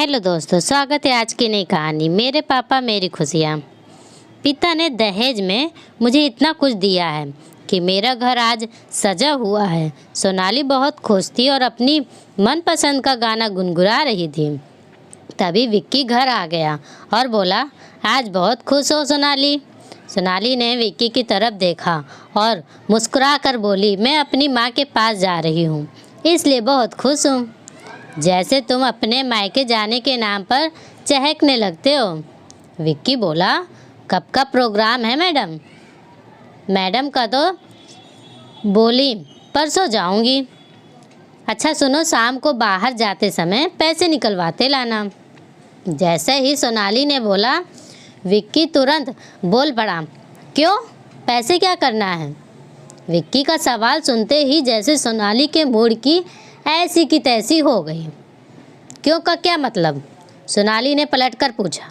Hello दोस्तों, स्वागत है आज की नई कहानी मेरे पापा मेरी खुशियाँ। पिता ने दहेज में मुझे इतना कुछ दिया है कि मेरा घर आज सजा हुआ है। सोनाली बहुत खुश थी और अपनी मनपसंद का गाना गुनगुना रही थी। तभी विक्की घर आ गया और बोला, आज बहुत खुश हो सोनाली। सोनाली ने विक्की की तरफ देखा और मुस्कुरा कर बोली, मैं अपनी माँ के पास जा रही हूँ, इसलिए बहुत खुश हूँ। जैसे तुम अपने मायके जाने के नाम पर चहकने लगते हो। विक्की बोला, कब का प्रोग्राम है मैडम? मैडम का तो बोली, परसों जाऊंगी। अच्छा सुनो, शाम को बाहर जाते समय पैसे निकलवाते लाना। जैसे ही सोनाली ने बोला, विक्की तुरंत बोल पड़ा, क्यों, पैसे क्या करना है? विक्की का सवाल सुनते ही जैसे सोनाली के मूड की ऐसी की तैसी हो गई। क्यों का क्या मतलब? सोनाली ने पलटकर पूछा।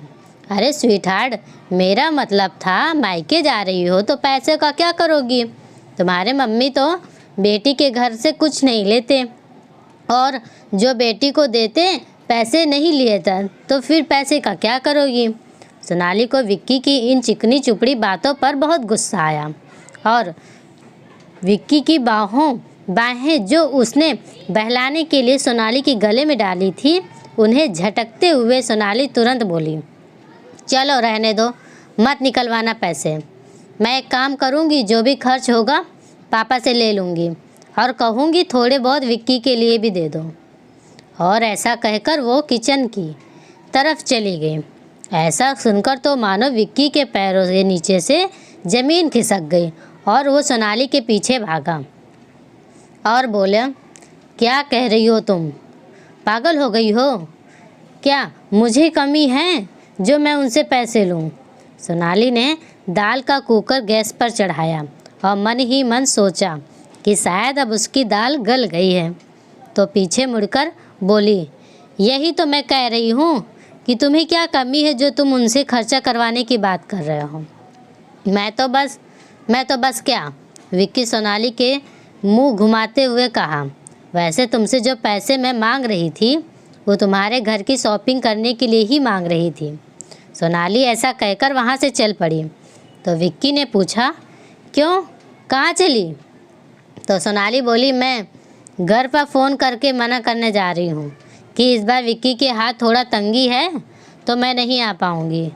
अरे स्वीटहार्ट, मेरा मतलब था मायके जा रही हो तो पैसे का क्या करोगी? तुम्हारे मम्मी तो बेटी के घर से कुछ नहीं लेते, और जो बेटी को देते पैसे नहीं लिए था, तो फिर पैसे का क्या करोगी? सोनाली को विक्की की इन चिकनी चुपड़ी बातों पर बहुत गुस्सा आया और विक्की की बाहें जो उसने बहलाने के लिए सोनाली के गले में डाली थी, उन्हें झटकते हुए सोनाली तुरंत बोली, चलो रहने दो, मत निकलवाना पैसे। मैं एक काम करूँगी, जो भी खर्च होगा पापा से ले लूँगी और कहूँगी थोड़े बहुत विक्की के लिए भी दे दो। और ऐसा कहकर वो किचन की तरफ चली गई। ऐसा सुनकर तो मानो विक्की के पैरों के नीचे से ज़मीन खिसक गई और वो सोनाली के पीछे भागा और बोले, क्या कह रही हो तुम? पागल हो गई हो क्या? मुझे कमी है जो मैं उनसे पैसे लूं? सोनाली ने दाल का कुकर गैस पर चढ़ाया और मन ही मन सोचा कि शायद अब उसकी दाल गल गई है, तो पीछे मुड़कर बोली, यही तो मैं कह रही हूँ कि तुम्हें क्या कमी है जो तुम उनसे खर्चा करवाने की बात कर रहे हो? मैं तो बस क्या? विक्की सोनाली के मुंह घुमाते हुए कहा, वैसे तुमसे जो पैसे मैं मांग रही थी वो तुम्हारे घर की शॉपिंग करने के लिए ही मांग रही थी। सोनाली ऐसा कहकर वहाँ से चल पड़ी। तो विक्की ने पूछा, क्यों, कहाँ चली? तो सोनाली बोली, मैं घर पर फ़ोन करके मना करने जा रही हूँ कि इस बार विक्की के हाथ थोड़ा तंगी है तो मैं नहीं आ पाऊँगी,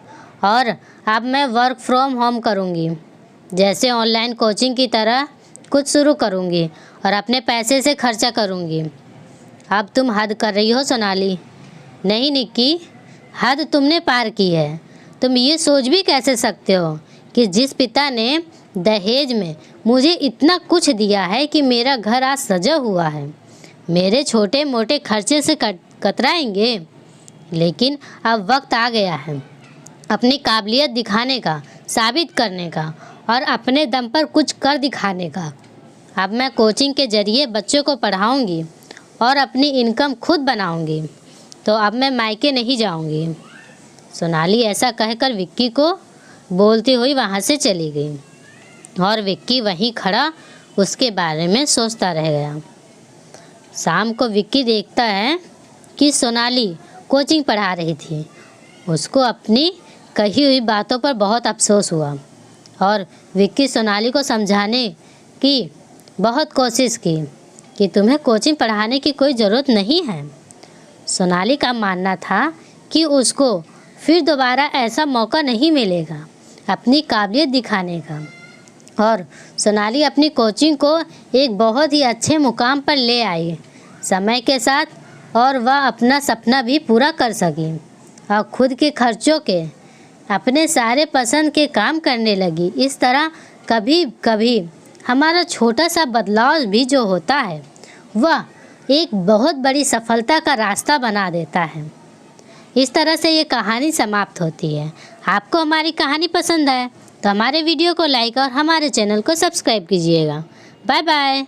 और अब मैं वर्क फ्रॉम होम करूँगी, जैसे ऑनलाइन कोचिंग की तरह कुछ शुरू करूँगी और अपने पैसे से खर्चा करूँगी। अब तुम हद कर रही हो सोनाली। नहीं निक्की, हद तुमने पार की है। तुम ये सोच भी कैसे सकते हो कि जिस पिता ने दहेज में मुझे इतना कुछ दिया है कि मेरा घर आज सजा हुआ है, मेरे छोटे मोटे खर्चे से कतराएंगे? लेकिन अब वक्त आ गया है अपनी काबिलियत दिखाने का, साबित करने का और अपने दम पर कुछ कर दिखाने का। अब मैं कोचिंग के ज़रिए बच्चों को पढ़ाऊंगी और अपनी इनकम खुद बनाऊंगी, तो अब मैं मायके नहीं जाऊंगी। सोनाली ऐसा कहकर विक्की को बोलती हुई वहाँ से चली गई और विक्की वहीं खड़ा उसके बारे में सोचता रह गया। शाम को विक्की देखता है कि सोनाली कोचिंग पढ़ा रही थी। उसको अपनी कही हुई बातों पर बहुत अफसोस हुआ और विक्की सोनाली को समझाने की बहुत कोशिश की कि तुम्हें कोचिंग पढ़ाने की कोई ज़रूरत नहीं है। सोनाली का मानना था कि उसको फिर दोबारा ऐसा मौका नहीं मिलेगा अपनी काबिलियत दिखाने का, और सोनाली अपनी कोचिंग को एक बहुत ही अच्छे मुकाम पर ले आई समय के साथ, और वह अपना सपना भी पूरा कर सकी और खुद के खर्चों के अपने सारे पसंद के काम करने लगी। इस तरह कभी कभी हमारा छोटा सा बदलाव भी जो होता है वह एक बहुत बड़ी सफलता का रास्ता बना देता है। इस तरह से ये कहानी समाप्त होती है। आपको हमारी कहानी पसंद आए तो हमारे वीडियो को लाइक और हमारे चैनल को सब्सक्राइब कीजिएगा। Bye bye.